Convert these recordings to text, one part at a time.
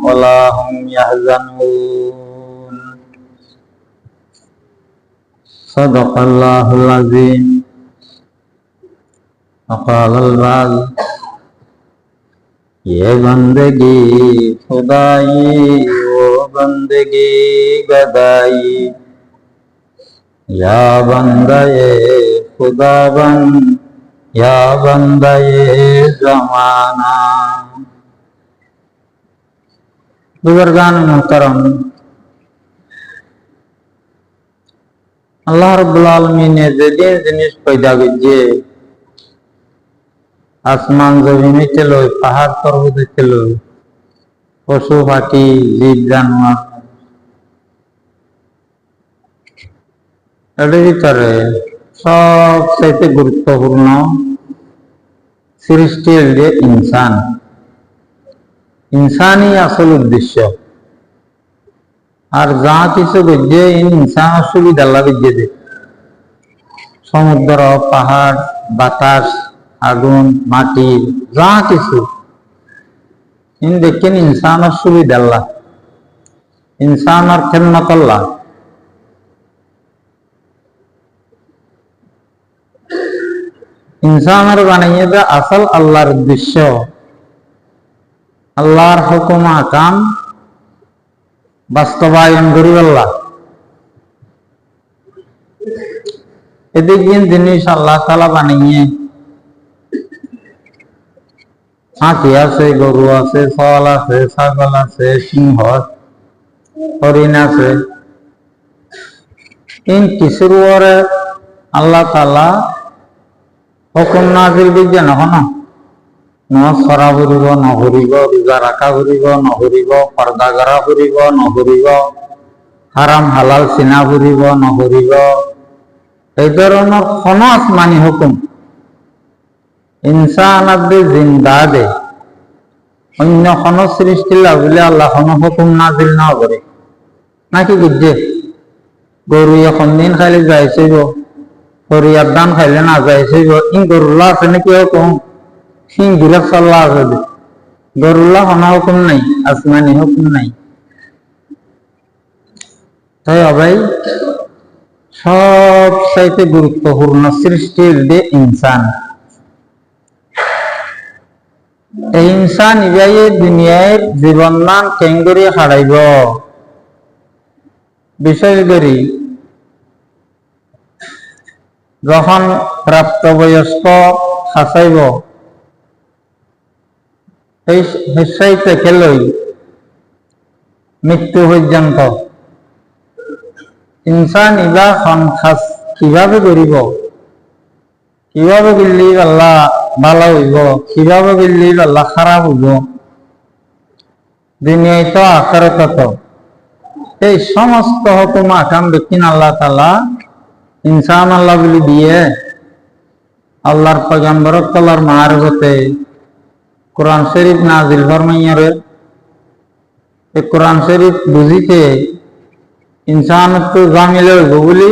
ولا هم يحزنون صدق الله العظيم وقال البعض ये बंदगी खुदाई वो बंदगी गदाई या बंदा ये खुदाबन या बंदा ये जमाना बुजुर्गान मुहतरम अल्लाह रब्बुल आलमीन ने जे जिनिस पैदा कीजिए आसमान जमीन चलो पहाड़ पर्वत चलो पशु पाखी जीव जानवर এর ভিতরে সবচেয়ে গুরুত্বপূর্ণ সৃষ্টি হল ইনসান। ইনসানই আসল উদ্দেশ্য। আর যা কিছু বুঝে ইনসান সুবিধা বুঝে দে সমুদ্র পাহাড় বাতাস আগুন মাটি যা কিছু দেখেন ইনসানের সুবিধা আল্লাহ ইনসানের খেদমত আল্লাহ। ইনসানের বানিয়ে দে আসল আল্লাহর উদ্দেশ্য আল্লাহর হুকুম আকাম বাস্তবায়ন করি আল্লাহ। এদিকে জিনিস আল্লাহ তাআলা বানিয়ে হাতি আছে গরু আছে ফল আছে ছাগল আছে সিংহ হরিণ আছে এই কিছুর উপরে আল্লাহ তাআলা হুকুম নাযিল করছেন এখনো নামাজ পড়া করিব নকরিব রোজা রাখা করিব নকরিব পর্দা করা করিব নকরিব হারাম হালাল চিনা করিব নকরিব এই ধরনের কোনো আসমানি হুকুম ইনসানাদের জিন্দা দে অন্য কোন সৃষ্টি বলে আল্লাহ কোনো হুকুম নাযিল না করে নাকি বুঝছে গরু এখন দিন খাইলে যাইছিল হরিয়ার দান খাইলে না যাইছিল ইন গরুল্লাহ আছে নাকি হুকুম সিং গুলা সাল্লাহ আছে গরুল্লাহ কোনো হুকুম নাই আসমানি হুকুম নাই। তাই ভাই সবচাইতে গুরুত্বপূর্ণ সৃষ্টি হল ইনসান। এই ইনসান ইবাইয়ে দুনিয়ার জীবন মান কেঙ্গরি হারাইব বিশেষ করে যখন প্রাপ্তবয়স্ক হাসাইব এই হিসাই থেকে লই মৃত্যু পর্যন্ত ইনসান ইবা খাস কিভাবে করিব কিভাবে করলে আল্লাহ ভালো হইব কিভাবে করলে আল্লাহ খারাপ হইব দুনিয়ায় তো আখিরাতে তো এই সমস্ত হুকুম আকাম দেখিন আল্লাহ তাআলা ইনসান আল্লাহ বলি দিয়ে আল্লাহর পয়গম্বর তাআলার মারফতে কোরআন শরীফ নাযিল ফরমাইয়ারে এই কোরআন শরীফ বুঝিতে ইনসান তো জামিলে হইব বলি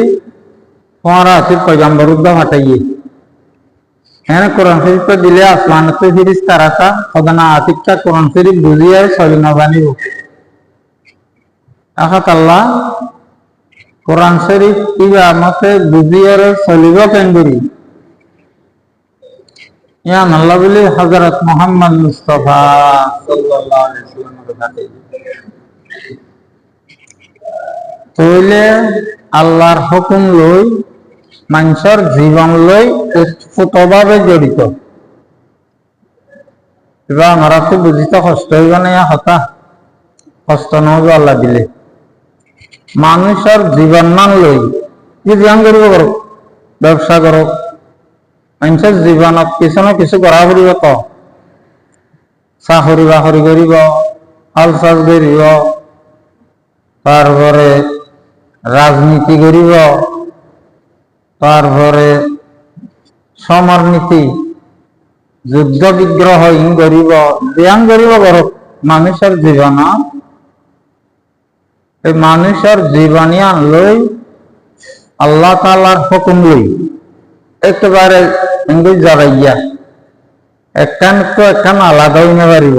তোমার আছে পয়গম্বর উদ্দা ফাটাইয়ে হ্যাঁ কোরআন শরীফ দিলে আসমান তো ফিরিস্তারা সদনা আতিকটা কোরআন শরীফ বুঝিয়ে সলিনা বানিব আখাত আল্লাহ কোরআন শরীফ ইবা মতে বুঝিয়ে চলিব কেন করি ইয়ান আল্লাহ বলি হযরত মুহাম্মদ মুস্তাফা সাল্লাল্লাহু আলাইহি ওয়াসাল্লামের কাছে তাহলে আল্লাহর হুকুম লই মানুষের জীবন লই ওতভাবে জড়িত। এবার আমরা তো বুঝিতে কষ্ট হইব না হতা কষ্ট নহব আল্লাহ দিলে মানুষের জীবন মান লই কি ধ্যান করিব করুক ব্যবসা করুক মানুষের জীবনত কিছু না কিছু করা করিব তো চাকরি বাকরি করিব হাল চাষ করিব তারপরে রাজনীতি করিব তারপরে সমরনীতি যুদ্ধ বিগ্রহ করিব ধ্যান করিব করুক মানুষের জীবন এই মানুষের জীবনিয়ান লই আল্লাহ তাআলার হুকুম লই একেবারে ইংরেজ জড়াইয়া একখান তো একখান আলাদা হইতে পারিব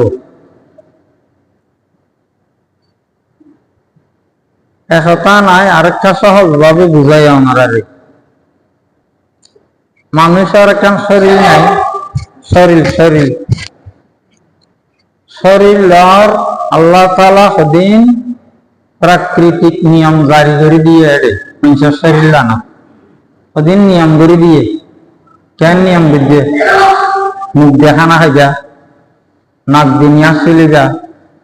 একতা নাই, আরেকটা সহজ ভাবে বুঝাই ওনারে। মানুষের একটা শরীর নাই, শরীর শরীর শরীর লর আল্লাহ তাআলা সেদিন প্রাকৃতিক নিয়ম জারি করে দিয়ে এড়ে মানুষের শরীর লানা সেদিন নিয়ম করে দিয়ে। কেন নিয়ম দিয়ে? মুখ দেখানা হয় যা, নাক দিনিয়া চলে যা,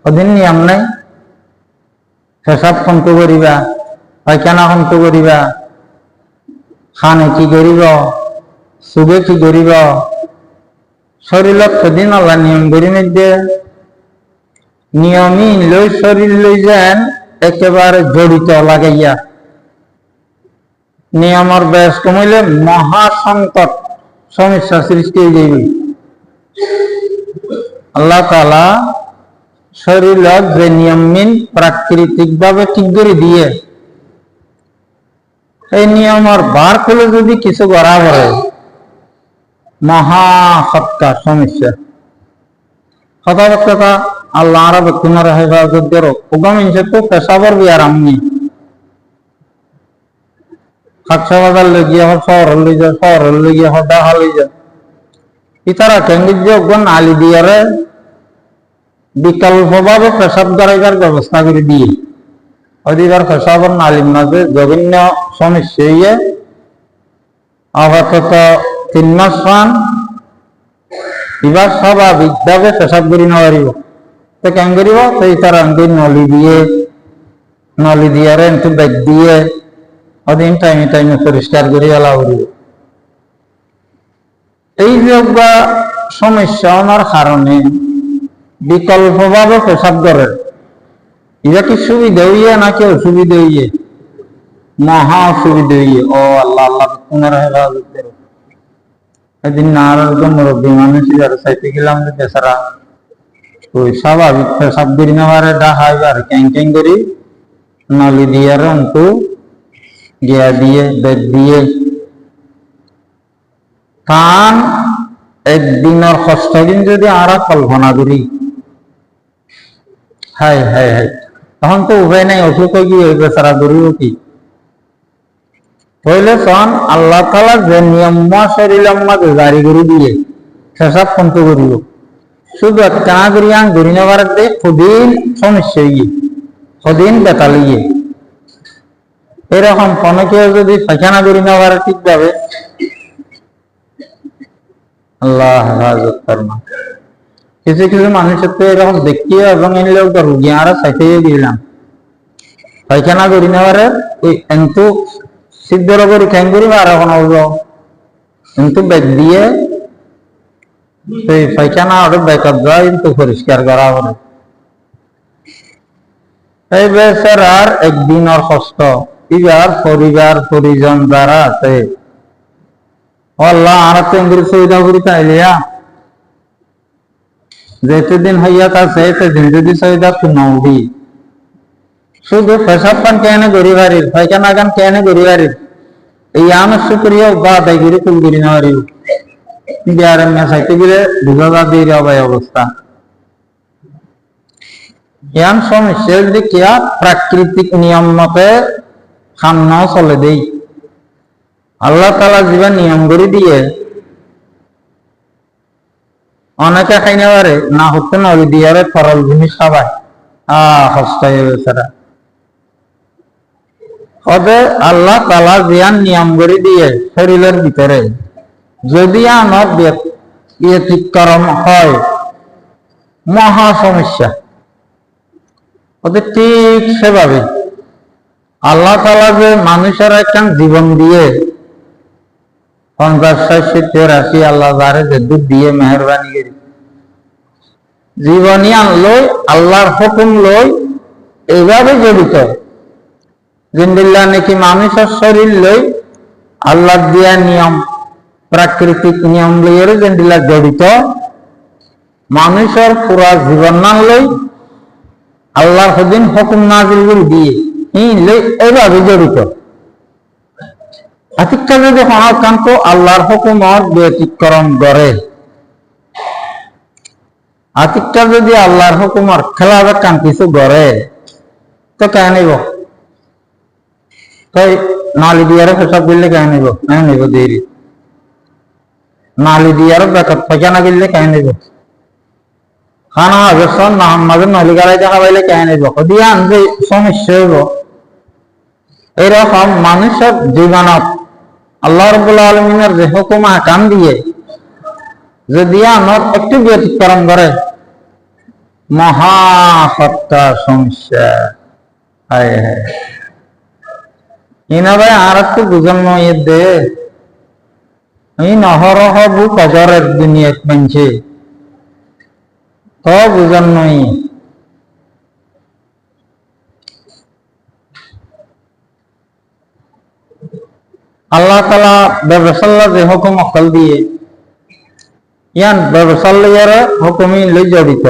ওদিন নিয়ম নাই। পেশাব কন্ত করিবা, পায়খানা কন্ত করিবা, খানে কি করিব, চুবে কি করিব, শরীরত সেদিন আল্লাহ নিয়ম করি মধ্যে নিয়মই লই শরীর লই যেন একেবারে জড়িত লাগাইয়া। নিয়মের বয়স কমাইলে মহা সংকট সমস্যা সৃষ্টি হয়ে যাইবে। আল্লাহ তাআলা শরীরত যে নিয়মহীন প্রাকৃতিক ভাবে ঠিক করে দিয়ে, এই নিয়মের বার করলে যদি কিছু করা পড়ে মহা সৎকা সমস্যা। কথা আল্লাহ আর বেকুনার হেফাজত করো। ওগম ইনসে তো পেশাবর বিয়ার আমি খাকসা বাজার লই গিয়ে শহর লই যা, শহর লই গিয়ে ডাহা লই যা। ইতারা কেন্দ্রীয় ওগন আলি দিয়ারে বিকল্পভাবে পেশাব করাইবার ব্যবস্থা করে দিয়ে অধিকার পেশাবর নালির মাঝে জঘন্য সমস্যা হইয়ে আপাতত 3 মাস পান এবার স্বাভাবিকভাবে পেশাব করি না পারিব। তো কেন করিব? তো তার আঙ্গুল নলি দিয়ে একটু ব্যাগ দিয়ে ওদিন টাইমে টাইমে পরিষ্কার করে এলা করিব। এই যোগ বা সমস্যা আমার কারণে বিকল্পভাবে পেশাব করে। এটা কি সুবিধা হইয়ে নাকি অসুবিধা হইয়ে? মহা অসুবিধা হইয়ে। ও আল্লাহ আল্লাহ পুনরায় হেফাজত করো। এদিন নারায়ণ মুরব্বী মানুষ চাইতে গেলাম যে বেচারা ওই স্বাভাবিক পেশাব করি নেওয়ারে ডাহাইবার ক্যাং ক্যাং করি নলি দিয়ে অঙ্কু গিয়া দিয়ে বেদ দিয়ে কান একদিনের কষ্ট দিন যদি আরা কল্পনা করি, হাই হাই হাই, তখন তো উপায় নাই। অসুখ কি ওই বেচারা করিব কি? হইলে তখন আল্লাহ তাআলা যে নিয়ম শরীরের মাঝে জারি করে দিয়ে পেশাব কন্ত করিব। শুধু একটা করিয়া ঘুরি নেবার দেয় সদিন সমস্যা হইয়ে, সদিন বেতা লইয়ে। এরকম কোনো কেউ যদি পায়খানা করি নেবার ঠিক যাবে, আল্লাহ হেফাজত করনা। কিছু কিছু মানুষের তো এরকম দেখিয়ে এবং এনলেও তো রুগী আরো চাইতে দিলাম পায়খানা করি নেবারে ওই কিন্তু সিদ্ধ করি ঠ্যাং করি আর এখন কিন্তু ব্যাগ দিয়ে সেই পায়খানা ওটা ব্যাকআপ দেওয়া কিন্তু পরিষ্কার করা হবে। এই বেচারার একদিনের কষ্ট এবার পরিবার পরিজন যারা আছে আল্লাহ আর তেঙ্গুরি সুবিধা করি তাইলিয়া যেতেদিন হইয়া আছে সেদিন যদি সুবিধা শুনাউদি শুধু পেশাব পান কেনে গড়ি বাড়ির পায়খানা গান কেনে গড়ি বাড়ির এই আমার শুক্রিয়া বা আদায় করে তুল করি না পারিব। বিয়ারের মেশাইতে গেলে বুঝা দিয়ে অবাই অবস্থা। ইয়ান সমস্যা যদি কিয়া প্রাকৃতিক নিয়ম মতে খান্না চলে দেই। আল্লাহ তাআলা জীবন নিয়ম করে দিয়ে অনেকে খাই না পারে না হচ্ছে নলি দিয়ে ফরল জিনিস খাবায় কষ্ট হয়ে বেচারা। তবে আল্লাহ তাআলা জিয়ান নিয়ম করে দিয়ে শরীরের ভিতরে যদি আমার ব্যতিক্রম হয় মহা সমস্যা। ওদের ঠিক সেভাবে আল্লাহ তাআলা যে মানুষের একটা জীবন দিয়ে 50-60-80 আল্লাহ যারে যে দুধ দিয়ে মেহরবানি করি জীবনী আনলো আল্লাহর হুকুম লই এইভাবে জড়িত জিন্দিল্লা নাকি মানুষের শরীর লই আল্লাহ দিয়া নিয়ম প্রাকৃতিক নিয়ম লইয়ের জিন্দিল্লা জড়িত মানুষের পুরা জীবন না লই আল্লাহর হুদিন হুকুম নাজিল করে দিয়ে লই এইভাবে জড়িত। আতিকটা যদি হনাকান্ত আল্লাহর হুকুমত ব্যতিক্রম করে, আতিকটা যদি আল্লাহর হুকুমর খেলাফ কান কিছু করে তো কেন নিব? তাই নালি দিয়ারে পেশাব করলে কেন নিব নিব দেরি নালি দিয়ারে বেকার পয়সা না গেলে কেন নিব খানা হবে সন মোহাম্মদের নলি গাড়াই দেখা পাইলে কেন নিব দিয়ে আনবে সমস্যা হইব। এরকম মানুষের জীবনত আল্লাহ রাব্বুল আলামিনের যে হুকুম আহকাম দিয়ে যদি আমার একটু ব্যতিক্রম করে মহা সত্তা সমস্যা। ইনা ভাই আর একটু বুঝান নয় দে আমি নহরহ বু কবরের দুনিয়াত মানছে তো বুঝান নয়। আল্লাহ তালা ব্যবসাল্লা যে হুকুম অকল দিয়ে ইয়ান ব্যবসার হুকুমি লই জড়িত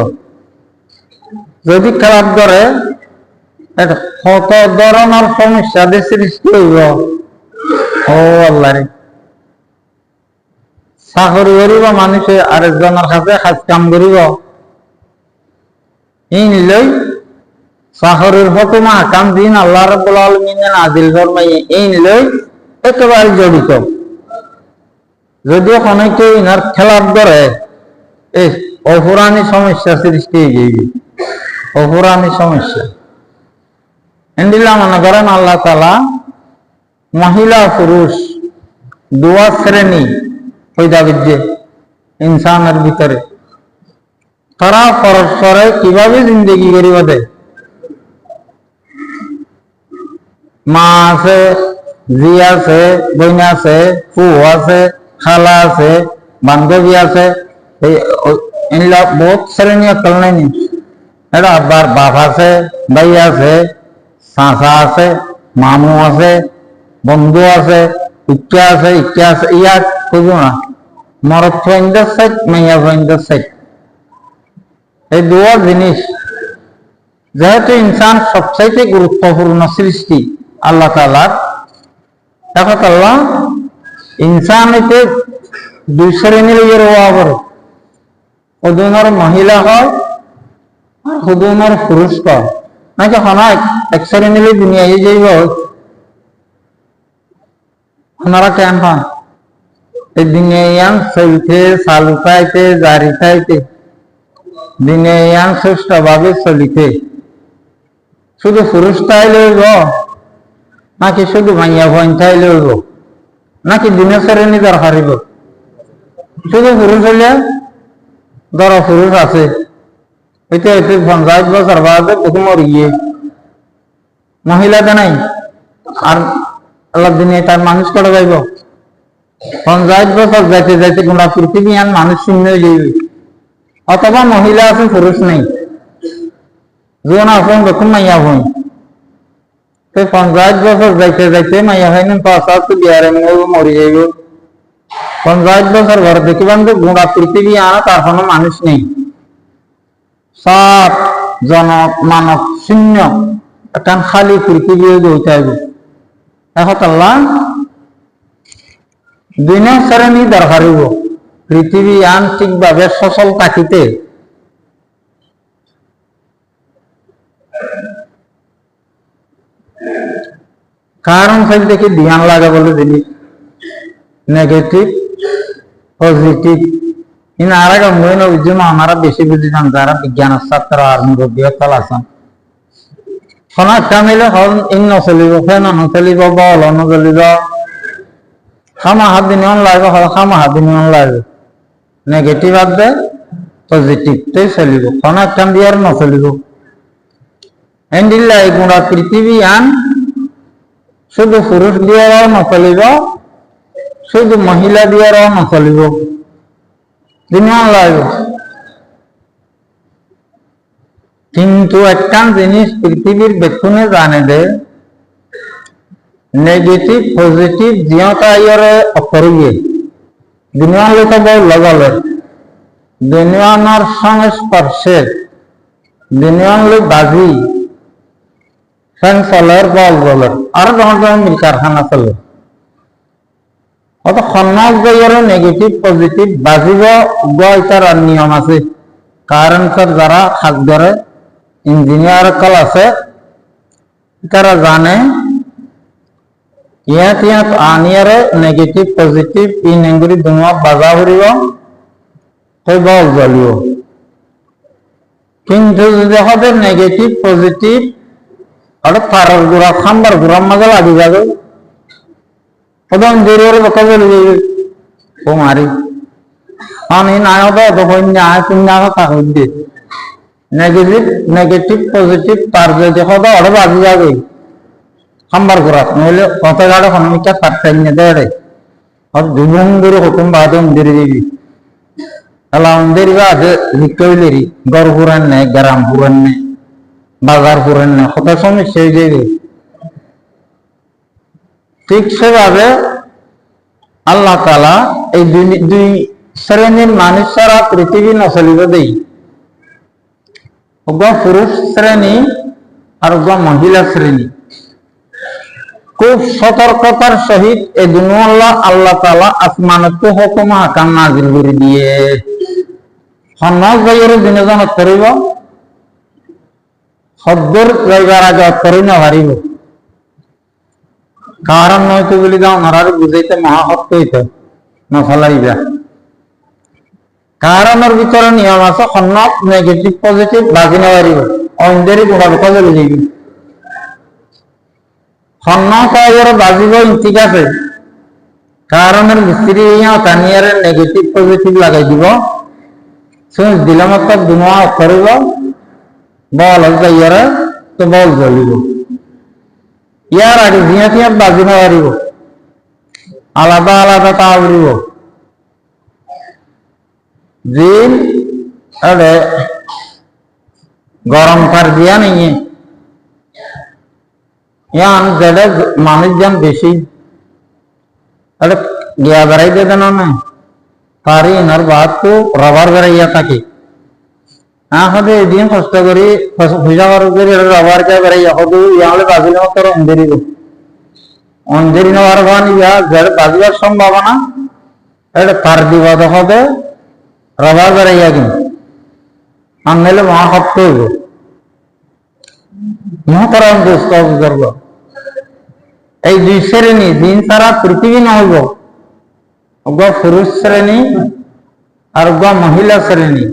যদি খারাপ করে কত ধরনের সমস্যা সৃষ্টি হইব। ও আল্লাহ রে চাকরি করিব মানুষে আরেকজনের কাছে কাজ কাম করিব ইন লই চাকরির হুকুম আহকাম দিন আল্লাহ রাব্বুল আলামিন নাযিল ফরমাইয়ে ইন লই একেবারে জড়িত। যদিও অনেকে ইনার খেলাপ ধরে এই অপুরানি সমস্যা সৃষ্টি হয়ে যাবে অপুরানি সমস্যা এন্ডিলা মনে করেন আল্লাহ তাআলা মহিলা পুরুষ দুয়া শ্রেণী পয়দা করছে ইনসানের ভিতরে তারা পরস্পরে কিভাবে জিন্দগি করিব দে মা আছে জি আছে বোন আছে ফু আছে খালা আছে বান্ধবী আছে এগুলা বহুত শ্রেণী অকল নাই এটা আবার বাপ আছে ভাই আছে চাচা আছে মামু আছে বন্ধু আছে ইচ্ছা আছে ইয়াক খুঁজো না মরদ ফ্রেন্ডের সাইড মাইয়া ফ্রেন্ডের সাইড এই দুয়া জিনিস যেহেতু ইনসান সবচাইতে গুরুত্বপূর্ণ সৃষ্টি আল্লাহ তাআলার দেখো আল্লাহ ইনসান হইতে দুই শ্রেণীর হওয়া করে হুদুনের মহিলা হয় আর হুদুনের পুরুষ হয় নাকি হনায় এক শ্রেণীর দুনিয়ায় যাইব আপনারা কেন হয় এই দুনিয়ান চলতে চালু খাইতে জারি খাইতে দুনিয়ান সুষ্ঠুভাবে চলিতে শুধু পুরুষটাই লইব নাকি শুধু মাইয়া ভয়টাই লইব নাকি দিনের শ্রেণী দরকার হইব। শুধু পুরুষ হইলে ধরো পুরুষ আছে এটা 50 বছর বাদে বহু মরি গিয়ে মহিলাতে নাই আর আল্লাহ দিনে তার মানুষ করে যাইব 50 বছর যাইতে যাইতে গোটা পৃথিবী আর মানুষ শূন্য হয়ে যাইবে। অথবা মহিলা আছে পুরুষ নেই জন আছেন দেখুন মাইয়া ভয় 50 বছর যাইতে যাইতে মাইয়া ভাই পাঁচ বিয়ারে মরি যাইব 50 বছর ঘর দেখিবান যে গোটা পৃথিবী আর তার কোনো মানুষ নেই সব জনক মানব শূন্য একটা খালি পৃথিবী দৌড়তে হইব। এখন আল্লাহ দুনিয়া শ্রেণী দরকার হইব পৃথিবী আন ঠিকভাবে সচল থাকিতে। কারণ সাইড দেখে ধ্যান লাগে বলে জিনিস নেগেটিভ পজিটিভ ইন আর এক মহিন বুঝুন আমরা বেশি বুঝিতাম যারা বিজ্ঞানের ছাত্র আর মুরব্বী হল আছেন শোনা কামিলে হল ইন নচলিব ফেন নচলিব বল নচলিব খামা হাত দিন লাগবে হল খামা হাত দিন লাগবে নেগেটিভ আসবে পজিটিভটাই চলিব শোনা কাম দিয়ে আর নচলিব এন্ডিল্লা এই গুণা পৃথিবী আন শুধু পুরুষ দিয়েও নচলিব শুধু মহিলা দিয়েও নচলিব দিনমান লাগবে। কিন্তু একটা জিনিস পৃথিবীর বেক্ষণে জানে দে নেগেটিভ পজিটিভ যিহতা ইয়ারে অকরিয়ে দুনিয়ার লোক বউ লগালে দুনিয়ার সংস্পর্শে দুনিয়ার লোক বাজি ফ্যান চলের বল বলের আর যখন মিল কারখানা চলে অত সন্ন্যাস বইয়ের নেগেটিভ পজিটিভ বাজিব গয়তার নিয়ম আছে কারেন্টের যারা হাত ধরে ইঞ্জিনিয়ার কল আছে তারা জানে ইয়াত আনিয়ারে নেগেটিভ পজিটিভ ইন এঙ্গুরি দুমা বাজা করিব কই বল জ্বলিব কিন্তু যদি হবে নেগেটিভ পজিটিভ আর তারার গুড়া খাম্বার গুড়ার মাঝে লাগি যাবে ওদম দেরিওর বকা জ্বলি যাবে ও মারি আমি না হবে তখন না কুন্যা কথা দিয়ে নেগেটিভ পজিটিভ তার যদি হবে ওরা বাজি যাবে খাম্বার গুড়া নইলে কত গাড়ি হনমিকা তারটাই নিয়ে দেয় আর দুমন ধরে হুকুম বাদম দেরি দিবি আলামদের আছে লিখলেরি গড় পুরান নেই গ্রাম পুরান নেই বাজার পুরান নেই কত সমস্যা হয়ে যাবে ঠিক সেভাবে আল্লাহ তাআলা এই দুই শ্রেণীর মানুষ ছাড়া পৃথিবী নচলিব দেই ওগা পুরুষ শ্রেণী আর ওগা মহিলা শ্রেণী খুব সতর্কতার সহিত এই দুনিয়া আল্লাহ তাআলা আসমানতে হুকুম হাকাম নাযিল করে দিয়ে সন্ন্যাস ভাইয়ের দিনজন করিব সদ্যর জায়গার আগে করি না হারিব কারণ নয়তো বলি যাও নারার বুঝাইতে মহাসত্য হইতে নফলাইবা কারণের ভিতরে নিয়ম আছে সন্ন্যাস নেগেটিভ পজিটিভ বাজি না হারিব অন্ধেরই গুণাবক জ্বলে যাবি সন্ন্যাস বাজিব ঠিক আছে কারণের মিস্ত্রি তানিয়ারে নেগেটিভ পজিটিভ লাগাই দিব সুইচ দিলাম একটা দুমা করিব বল যাইয়ারে তো বল জ্বলিব ইয়ার আগে জিয়া টিয়া বাজি না হারিব আলাদা আলাদা তা উড়িব দিন আরে গরম কার দিয়া নিয়ে ইয়ান যেটা মানুষজন বেশি আরে গিয়া বেড়াই দেবে না তারই এনার বাদ তো রবার বেড়াইয়া থাকে হতে এদিন কষ্ট করি পয়সা খরচ করি রবার কে বেড়াইয়া হতো ইয়াহলে বাজিলে মাত্র অন্ধেরি অন্ধেরি নেওয়ার ভান ইয়া যার বাজিবার সম্ভাবনা এটা তার বিবাদ হবে রবার বেড়াইয়া কিন্তু আর নাইলে মহাসত্য হইব মহাতারাম দোস্ত অবজর্ভ এই দুই শ্রেণী দিন সারা পৃথিবী না হইব ওগা পুরুষ শ্রেণী আর ওগা মহিলা শ্রেণী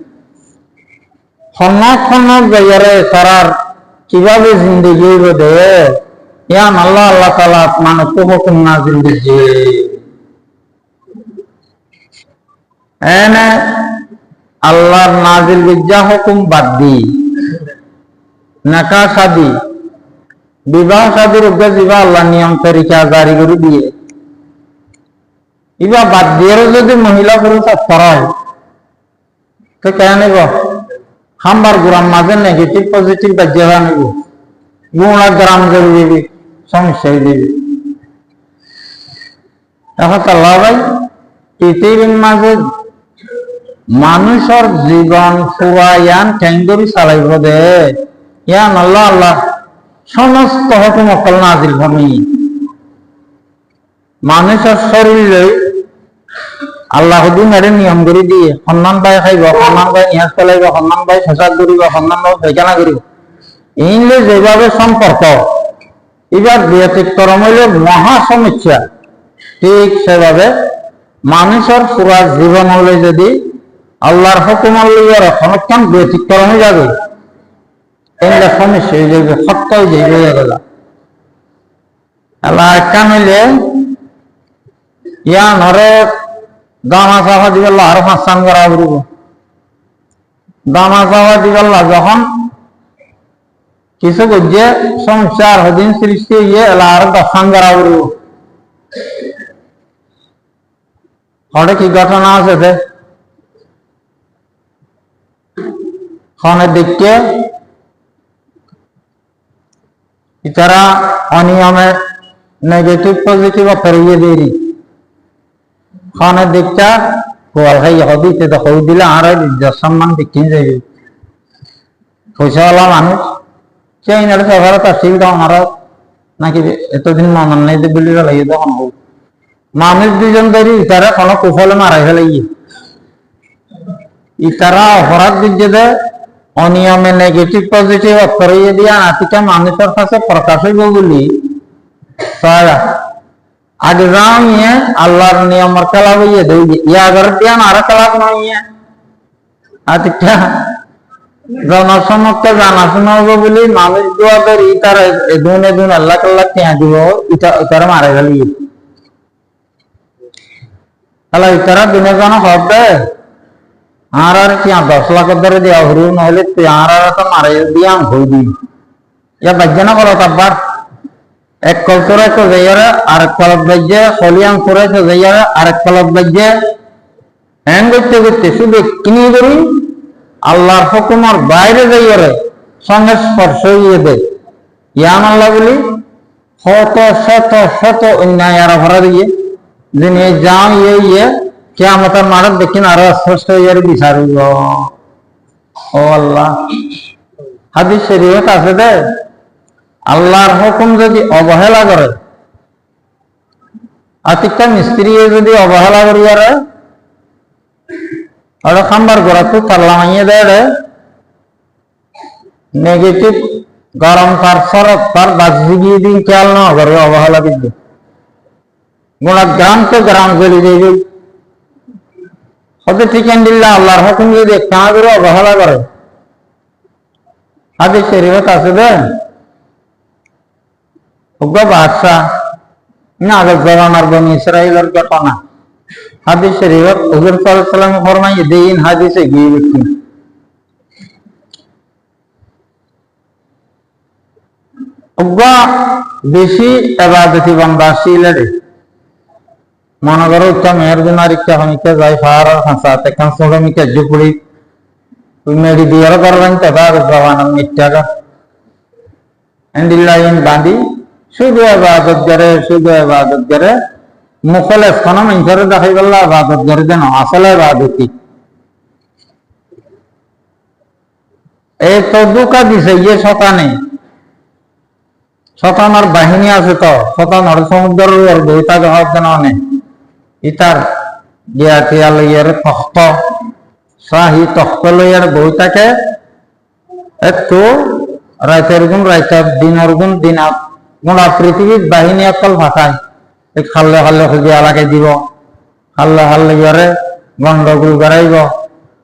খন্নাক জায়গারে সারার কিভাবে জিন্দগি হইব দে ইয়ান আল্লাহ আল্লাহ তাআলা মানুষ হুকুম নাযিল দিছে এনে আল্লাহর নাযিল বিজ্ঞা হুকুম বাদ দি নাকা শাদি বিবাহ শাদির উপরে যা আল্লাহ নিয়ম তরিকা জারি করে দিয়ে ইবা বাদ দিয়ে যদি মহিলা পুরুষ করায় তো কেন নেব হাম্বার গ্রাম মাঝে নেগেটিভ পজিটিভ বাজ্যা নেব গুণা গ্রাম জড়ি দিবি সমস্যা দিবি এখন আল্লাহ ভাই পৃথিবীর মাঝে মানুষের জীবন ফুরায়ান ঠেঙ্গরি চালাইব দে ইয়ান আল্লাহ আল্লাহ সমস্ত হুকুম অকল নাযিল ভূমি মানুষের শরীরে আল্লাহ দিনের নিয়ম করে দিয়ে সন্মান বাই খাইব সন্মান বাই নিয়াজ চলাইব সন্মান বাই ফেসাদ করিব সন্মান বাই পায়খানা করিব এইলে যেভাবে সম্পর্ক এবার ব্যতিক্রম হইল মহা সমস্যা ঠিক সেভাবে মানুষের পুরা জীবন হলে যদি আল্লাহর হুকুম সংরক্ষণ ব্যতিক্রম হয়ে যাবে এগুলো সমস্যা হয়ে যাবে সত্য হয়ে যাবে এগুলা আল্লাহ একটা মিলে ইয়া নরে দামা চাফা দিবেল্লা আরো 5 স্থান করা করব দামা চাফা দিবেল্লা যখন কিছু বুঝে সমস্যা আর হদিন সৃষ্টি হয়ে এলা আরো 10 স্থান করা করব হঠাৎ কি ঘটনা আছে খনে দেখতে ইতারা অনিয়মে নেগেটিভ পজিটিভ ফেরিয়ে দেরি খনে দেখটা গোয়াল খাই হদিতে তো হই দিলে আর সম্মান দেখিয়ে যাবে পয়সাওয়ালা মানুষ সেই নালে সবার তার সুবিধা আমার নাকি এতদিন মন নেই বলি লাগিয়ে তখন হোক মানুষ দুজন ধরি ইতারা কোনো কুফলে মারাই ফেলাইয়ে ইতারা অপরাধ দিচ্ছে দে অনিয়মে নেগেটিভ পজিটিভ করিয়ে দিয়া আতিকা মানুষের কাছে প্রকাশ হইব বলি আগে যাও ইয়ে আল্লাহর নিয়মের খেলা হইয়ে দেই ইয়া আগে তিয়ান আর খেলা নয় ইয়ে আচ্ছা জনসমক্ষে জানাশোনা হবো বলে মানুষ দোয়া করি তার এদুন এদুন আল্লাহ কাল্লাহ তিয়া দিব ইতারা মারা গেলি তাহলে ইতারা দিনে জন হবে আর তিয়া 10 লাখ ধরে দেওয়া হরু নহলে আর তো মারা দিয়া হই দিই ইয়া বাজ্যে না বলো তারপর এক কলতরে তো যাইয়ারে আরেক কলত বাজ্যে কলিয়ান করে তো যাইয়ারে আরেক কলত বাজ্যে হ্যাং করতে করতে শুধু কিনে করি আল্লাহর হুকুমের বাইরে যাইয়ারে সঙ্গে স্পর্শ হইয়ে দেয় ইয়ান আল্লাহ বলি শত শত শত অন্যায় আর ভরা দিয়ে যিনি যাও ইয়ে কিয়ামতের মাঠে দেখিন আরো স্পষ্ট হইয়ার বিচারিব ও আল্লাহ হাদিস শরীয়ত আছে দে আল্লাহর হুকুম যদি অবহেলা করে আতিকটা মিস্ত্রি যদি অবহেলা করিয়ারে ওটা খাম্বার গোড়া তো তাল্লা মাইয়ে দেয় নেগেটিভ গরম তার সরব তার বাজি গিয়ে দিন খেয়াল না করে অবহেলা দিবে গোড়া গ্রাম তো গ্রাম চলে যাইবে হতে ঠিকান দিল্লা আল্লাহর হুকুম যদি কেনা করে অবহেলা করে হাদিস শরীয়ত আছে দে বাদশাহ না আগে জমানার বনি ইসরাইলের ঘটনা হাদিস শরীয়ত হুজুর সাল্লাল্লাহু আলাইহি ওয়াসাল্লাম ফরমাইয়ে দেন হাদিসে গিয়ে দেখি বেশি ইবাদতি বান্দা ছিলেন মনে করো উচ্চা মেয়ের জন্য ইচ্ছা হনিকে যাই ফার হাসাতে কান সোডমিকে জুপুড়ি তুই মেডি দিয়ার করবেন তো তার জবান মিথ্যাকা এন্ডিল্লাইন বাঁধি শুধু ইবাদত করে মুখলে ফনা মিনসরে দেখাই গেল ইবাদত করে দেন আসলে ইবাদতি এই তো দুকা দিছে ইয়ে শতানার বাহিনী আছে তো শতানার সমুদ্রের বইটা জবাব দেন অনেক ইতার গিয়া টিয়া লইয়ার তখ্ত শাহী তখ্ত লইয়ার বইটাকে একটু রাইতের গুণ রাইতা দিনের গুণ দিন গোড়া পৃথিবীর বাহিনী অকল ভাষায় খাল্লে খাল্লে খুঁজিয়া লাগাই দিব খাল্লে খাল্লে ইয়ারে গন্ডগোল করাইব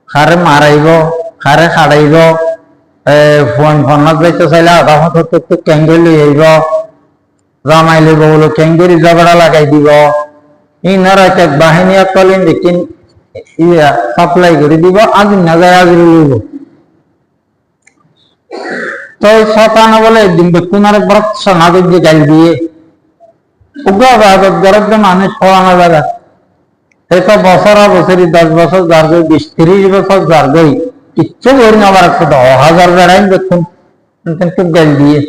খারে মারাইব খারে খাড়াইব ফোন ফোনত যাইতে চাইলে আধা ঘন্টা কেঙ্গি লই আইব জামাই লইব বলো কেঙ্গিরি ঝগড়া লাগাই দিব ইনার একটা বাহিনী অকল দেখিন ইয়া সাপ্লাই করে দিব আজ না যায় আজ লইব তো শতানা বলে একদিন বেকুনারে বড় সনাদের যে গাল দিয়ে মানুষ খাওয়ানো জায়গা এই তো বছর 10 বছর যার গই 20-30 বছর যার গই কিচ্ছু করি না আবার 10,000 বেড়াই দেখুন খুব গাল দিয়ে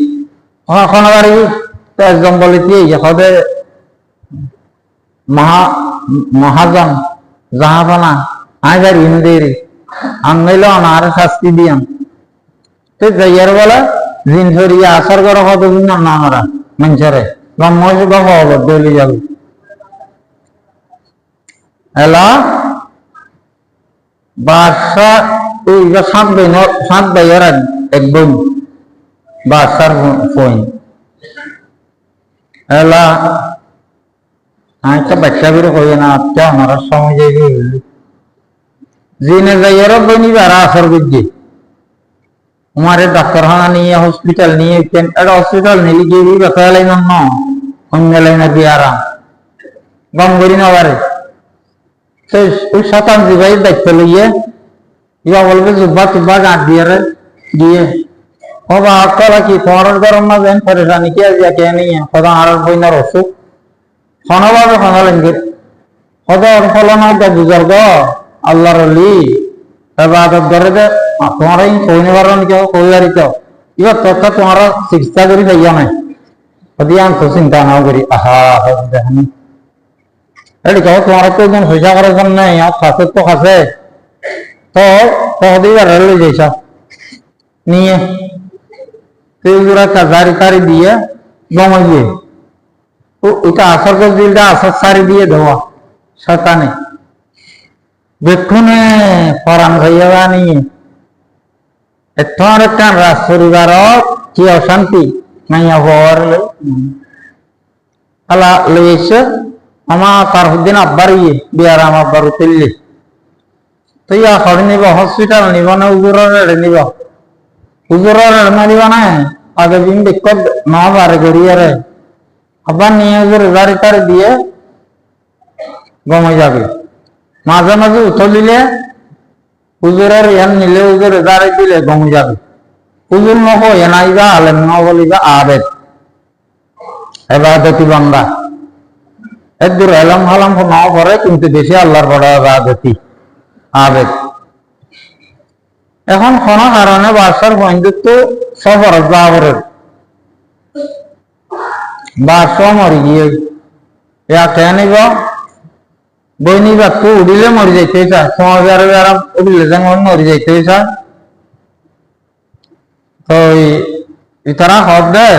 এখন আবার একজন বলে কি হদে মহাজন জাহাপানা আজ আর ইন্দের আনল আর শাস্তি দিয়াম তো যাইয়ার বলে জিন ধরিয়া আসার করে কতদিন না আমরা মানুষরে ব্রহ্মজ বাবা দলি যাবে এলা বাদশা ওই 7 ভাইয়ের এক বোন বাদশার ফোন এলা একটা বাচ্চা বেরো হয়ে না আচ্ছা আমার সময় যাইবে জিনে যাইয়ার বনি বেড়া আসর বুঝছি हमारे डॉक्टरखाना नहीं है हॉस्पिटल नहीं है একটা হসপিটাল নিলি গিয়ে ব্যথা লাইন ন অন্য লাইনে দিয়ে আরাম গম করি না বারে তো ওই শতাংশ ভাই দায়িত্ব লইয়ে ইয়া বলবে জুব্বা টুব্বা গাঁট দিয়ে ও বা কলা কি তোমার গরম না দেন পরেশানি কি আজ কে নেই সদা আর বইনার অসুখ খনভাবে খনলেন সদর ফলন বুঝার আল্লাহর অলি ইবাদত করে দে তোমার কইনে পারেন কেউ কইয়ারি কেউ এবার তোরটা তোমার চিকিৎসা করি যাইয়া নাই অধিকাংশ তো চিন্তা নাও করি আহা দেখেন এটি কেউ তোমার তো একজন পয়সা করার জন্য খাসে তো খাসে তো দিবার লই যাইছ নিয়ে তুইগুলা কাজারি তারি দিয়ে জমাইয়ে ওইটা আসর দিলটা আসর সারি দিয়ে দেওয়া শতানে বেক্ষণে ফরান ভাইয়া নিয়ে তোমার একটা রাজ পরিবার কি অশান্তি মাইয়া হওয়ার আলা লইছে আমা তারহুদ্দিন আব্বার বিয়ার আমার আব্বার উঠিলি তো ইয়া খড় নিব হসপিটাল নিব না উজুরের নিব উজুরের মারিব না আগে দিন দেখ নবারে গড়িয়ারে আবার নিয়ে উজুর গাড়ি টাড়ি দিয়ে গমে যাবে মাঝে মাঝে উঠলিলে উজুরের ইয়ান নিলে উজুর গাড়ি দিলে গমে যাবে উজুর নহ এনাইবা আলেম ন বলিবা আবেদ এবাদতি বান্দা একদূর এলাম হালাম ন করে কিন্তু বেশি আল্লাহর বড় এবাদতি আবেদ এখন কোন কারণে বাসার বন্ধুত্ব সফর যাবরের বাস মরি গিয়ে ইয়া কেনিব বই নিবা তো উড়িলে মরি যাইতে চায় সময় বেড়ে বেড়া উড়িলে যেমন মরি যাইতে চায় তো ইতারা হদ দে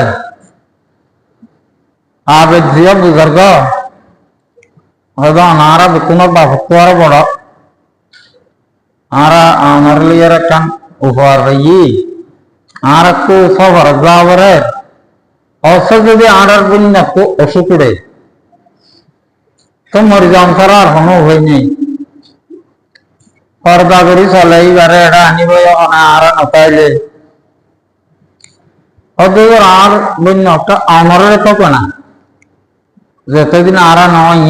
আবেদ জিয়া বুজর্গ হয়তো আনারা কোনো বাপত্ব আরো বড় আরা আমার লিয়ার একটা উপহার ই আর একটু সফর যাবরে অবশ্য যদি আড়ার বন্য অসুকুড়ে তো মরি যান ছাড়া আর কোনো উপায় নেই পর্দা করি চলে এইবারে এটা আনিব আর নপাইলে অথচ আর বন্য একটা আমারের তো না যতদিন আর নয়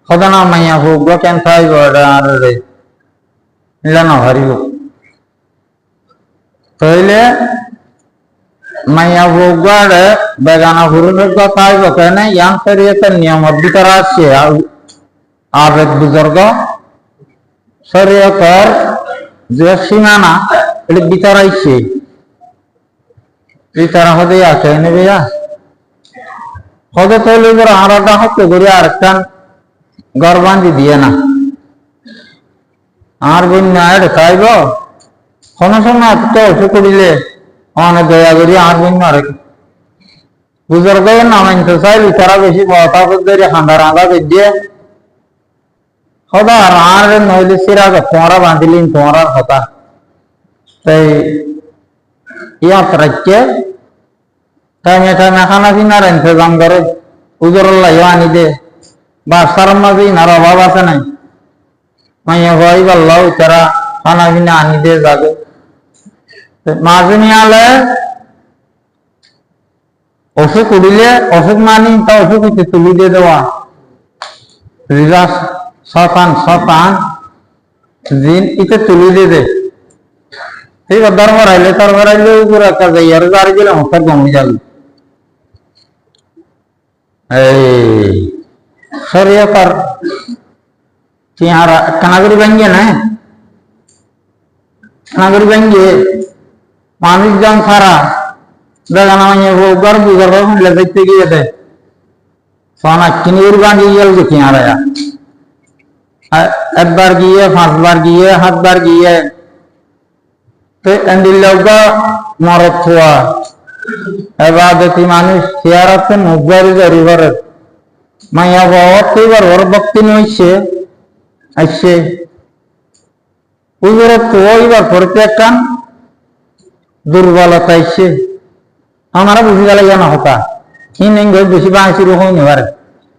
সদা না মাইয়া হোক কেন চাইব এটা আর রে নিলে নভারিব তইলে মাইয়া বউগাড়ে বেগানা হুরুনের চাইব কেন ইয়ান শরীয়তের নিয়মত ভিতরে আছে আবেদ বুজুর্গ শরীয়তের যে সীমানা এটা ভিতরে আইছে ভিতরে হতে আছে নেবে হতে তৈলে আড়াটা হতে করে আরেকটা ঘর বান্ধি দিয়ে না আর বন্যা এটা চাইব কোনো সময় এত অসুখ করিলে অনেক দয়া করি আর বন্য আরেক বুজুর্গ নামাইতে চাইলি তারা বেশি কথা ধরে ঠান্ডা রাঁধা দিয়ে সদা আর নইলে সিরা তোমারা বাঁধিলিন তোমার কথা তাই ইয়াত রাখছে টাইমে টাইমে খানা পিনার ইন্তজাম করে উজুরল্লাহ আনি দে বাসার মাঝে ইনার অভাব আছে নাই মাইয়া ভাই বললাম তারা খানা পিনা আনি দে যাবে মাঝে নিয়ে আলে অসুখ উড়িলে অসুখ মানি তা অসুখ হচ্ছে তুলি দিয়ে দেওয়া রিজাস শতান জিন ইতে তুলি দিয়ে দে ঠিক আছে দরবার আইলে তারপর আইলে উপরে একটা যাই আর গাড়ি গেলে হতার কমে যাবে এই শরীয়তের চেহারা কানাগরি ভাঙ্গে না কানাগরি ভাঙ্গে মানুষজন ছাড়া দেখা না গর বুঝার মিলে দেখতে গিয়ে দেয় সোনা কিনির ভাঙ্গি গেল যে চেহারা একবার গিয়ে 5 বার গিয়ে 7 বার গিয়ে তো এন্ডিল্লাউকা মরত হওয়া এবাদতি মানুষ চেহারাতে মুখবারি জারি করে মাইয়া বাবার এইবার ওর ভক্তি নইছে আসছে উজুরের তো এইবার পড়তে একটা দুর্বলতা আসছে আমরা বুঝি গেলে যেন হতা হিন বেশি বাঁশি রকম নেবার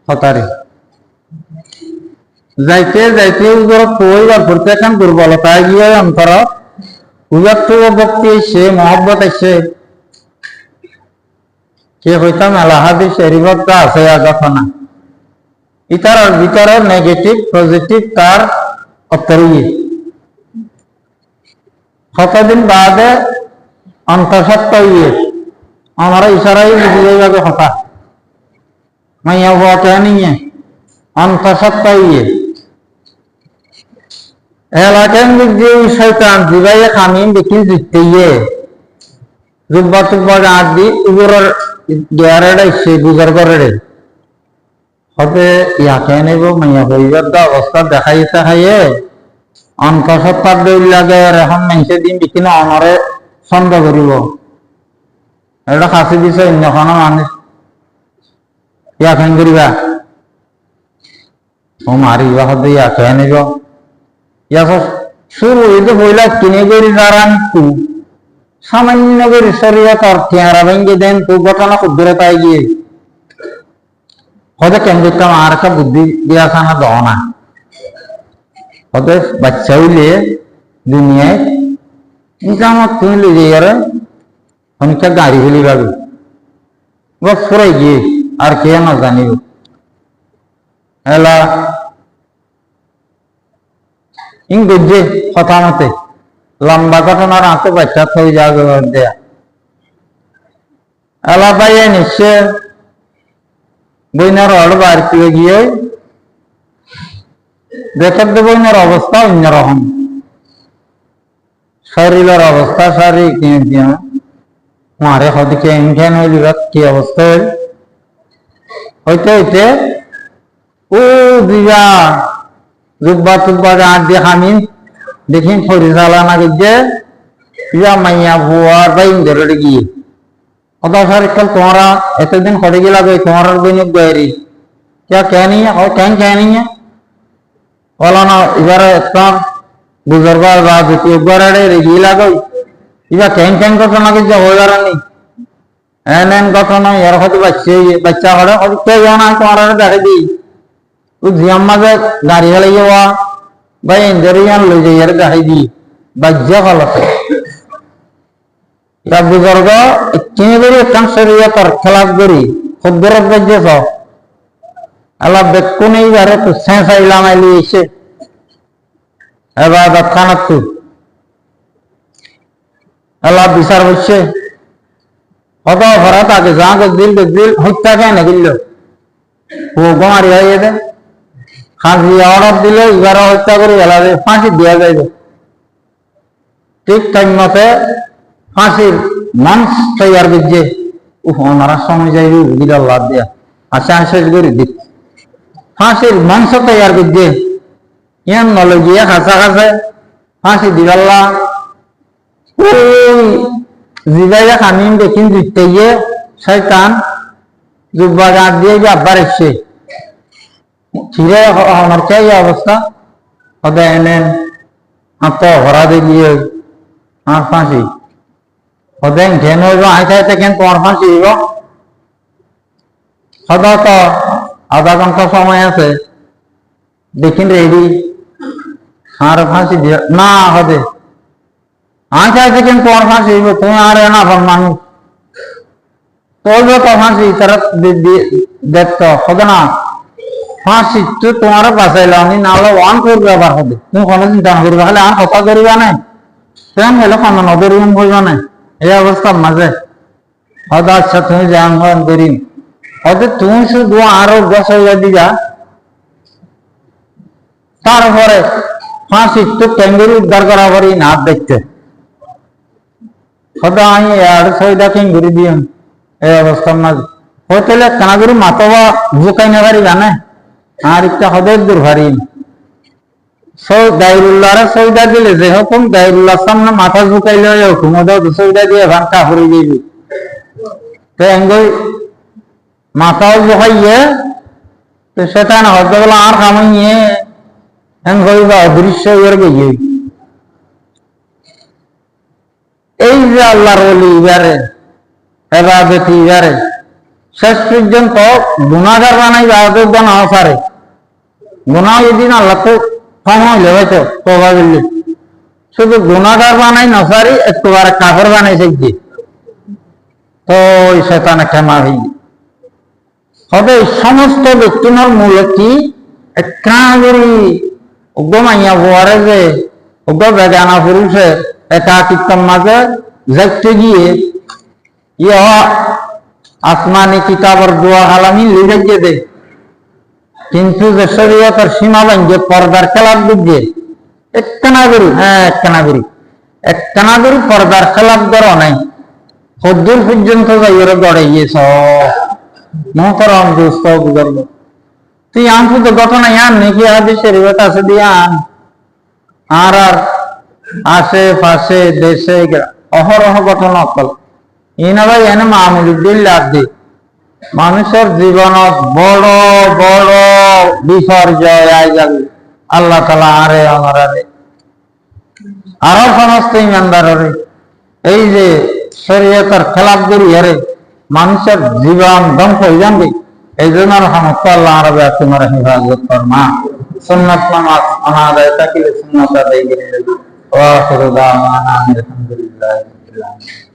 হতারে যাইতে যাইতে উজুরের তো এইবার পড়তে একটা দুর্বলতা গিয়ে অন্তর উজার তো ভক্তি আসছে মহব্বত আসছে কে হইতাম আলাহাদি শরীফত আছে ঘটনা ইতার ভিতরে নেগেটিভ পজিটিভ তার অতরিয়ে কতদিন বাদে অন্তঃসত্ত্বা ইয়ে আমরা ইশারাই বুঝে যাবে কথা মাইয়া হওয়া নিয়ে অন্তঃসত্ত্বা ইয়ে এলাকায় যে শয়তান জিবাইয়ে খামিম দেখি জিততে ইয়ে জুব্বা টুব্বা গাঁট দি উগরের গেয়ারের সে বুঝার করে হতে ইয়াকে নেব মাইয়া হইবার অবস্থা দেখাইতে খাইয়ে অন্তঃসত্ত্বার দৌড় লাগে এখন মানুষের দিন বিকিনে অনরে ছন্দ করিব এটা খাসি দিছে অন্যখানো মানুষ ইয়াখান করিবা ও মারিবা হতে ইয়াকে নেব ইয়াক শুরু হইতে হইলা কিনে করি দাঁড়ান তু সামান্য করে শরীয়ত আর চেহারা ভেঙে দেন তো ঘটনা খুব দূরে পাই গিয়ে হতে কেন্দ্রিক আর একটা বুদ্ধি দিয়া না দেওয়া না হতে বাচ্চা হইলে দুনিয়ায় ইনকামত তুমি লই যাই অনেকটা গাড়ি ফেলি পাবি বস ফুরাই গিয়ে আর কে না জানিব এলা ইং বুঝছে কথা মতে লম্বা ঘটনার আঁতে বাচ্চা থই যা দেয়া এলা পাইয়ে নিশ্চয় বইনার অর্ড বার করে গিয়ে দেখার দে বইনার অবস্থা অন্যরকম শরীরের অবস্থা শারীরিক মারে হয়তো কেন হইলি কি অবস্থা হইল হইতে হইতে ও দিবা জুব্বা টুব্বা আট দিয়ে খামিন দেখিন ফরি চালানা গিয়ে ইয়া মাইয়া বুয়ার বা ইন্দরে গিয়ে অত সারিকাল তোমারা এতদিন করে গেলা তোমার বইনিক বয়ারি क्या क्या नहीं है और क्या नहीं है बोला ना इधर इतना बुजुर्ग बात एक बार रेगी लागो इधर क्या घटना की हो जा रहा नहीं एन घटना यार हद बच्चा खड़े और क्या जाना तुम्हारा देखे दी उस जिम्मा से गाड़ी वाले हुआ भाई इंजरियां ले जाइए यार देखे दी बच्चा गलत है तब बुजुर्ग इतनी बड़ी कम शरीर पर खिलाफ करी खुद बरफ बच्चे सो अल्लाह बेक्कू नहीं जा रहे तो सेंसा इलामा लिए इसे इबादत खानत तू अल्लाह बिसार बच्चे होता फरात आके जहाँ को दिल हत्या क्या नहीं गिल्लो वो गुमारी है ये थे खांसी ऑर्डर दिले 11 हत्या करी अल्लाह दे फांसी दिया जाए ठीक टाइम मते फांसी मंच तैयार कीजिए वो हमारा समय जाएगी गिर अल्लाह दिया अच्छा ऐसे करी दी फांसी मंच तैयार कीजिए यहाँ नॉलेजिया खासा खासे फांसी दिवाला जिबाया खानी देखें जीतते ये शैतान जुब्बा गाड़ दिए भी अब्बार इच्छे चीरे हमारे क्या ये अवस्था होता है इन्हें आपको हरा दे दिए हाँ फांसी होते हैं घेनो जो आए थे तो क्या तुम्हारा फांसी हो होता तो आधा घंटा समय से देखें रेडी हार फांसी दिया ना होते हाँ क्या से क्या तुम्हारा फांसी हो तुम्हें आ रहे ना फरमानू तो जो तो फांसी तरफ देख तो होता ना फांसी तो तुम्हारे पास है लानी ना लो आन कोई व्यापार होते तुम कौन चिंता न करो खाली आन होता करीबा नहीं तुम हेलो खाना नौकरी में कोई नहीं ये अवस्था मजे होता अच्छा तुम्हें जान हो अंदरी होते तुम से दो आरोग्य से यदि जा তারপরে ফাঁসি তো ক্যাঙ্গুরু উদ্ধার করা পরে নাচ দেখতে হয়তো আমি আর সইদা ক্যাঙ্গুরি দিয়ে এই অবস্থার মাঝে হোটেলে কানাগুরু মাতবা ঝুঁকাই না পারি জানে আর একটা হদের দূর ভারি গাইরুল্লাহরে সইদা দিলে যে হুকুম গাইরুল্লাহর সামনে মাথা ঝুঁকাইলে ওই হুকুম ওদের সইদা দিয়ে ভান কাপড়ে যাইবি তো এঙ্গই মাথাও ঝুঁকাইয়ে তো সেটা না হয়তো বলে আর কামাইয়ে অদৃশ্য হয়ে গিয়ে এই যে আল্লাহর ওলি ইবারে ইবাদত ইবারে শেষ পর্যন্ত গুনাহগার বানাই ইবাদত বানাও পারে গুনাহ এদিন আল্লাহ তো ক্ষমা হইলে হয়তো তওবা করলে শুধু গুনাহগার বানাই না পারি একবারে কাফের বানাই চাইছে তো ওই শয়তানে ক্ষমা হইবে হবে সমস্ত ব্যক্তির মূল কি একখানি उग्गो माइया बुआरे से उग्गो बेगाना पुरुष है एकाकित्व माजे जगते गिए ये आसमानी किताब और दुआ हालामी लिखे जे दे किंतु जे शरीयतर सीमा बन जे पर्दार खिलाफ दिए एक कनागुरी पर्दार खिलाफ करो नहीं खुदूर पर्यंत जाइए दौड़े ये सब मोहतरम दोस्तों बुजुर्ग तो यहाँ तो घटना यहाँ नहीं कि हादिस शरीयत আছে দিয়ান আর আশেপাশে দেশে অহরহ ঘটনা অকল ইনা ভাই এনে মামুলি দিল লাগবে মানুষের জীবনত বড় বড় বিপর্যয় আই যাবে আল্লাহ তাআলা আরে আমারে আর সমস্ত ইমানদাররে এই যে শরীয়তের খেলাফ করি আরে মানুষের জীবন ধ্বংস হয়ে যাবে এই জন্য রহমত আল্লাহ আরবে তোমার হিফাজত ফরমা, সুন্নাত নামাজ অনাদায় থাকিলে সুন্নাত আদায় করে, ওয়া আখিরু দাওয়ানা আলহামদুলিল্লাহি রাব্বিল আলামিন।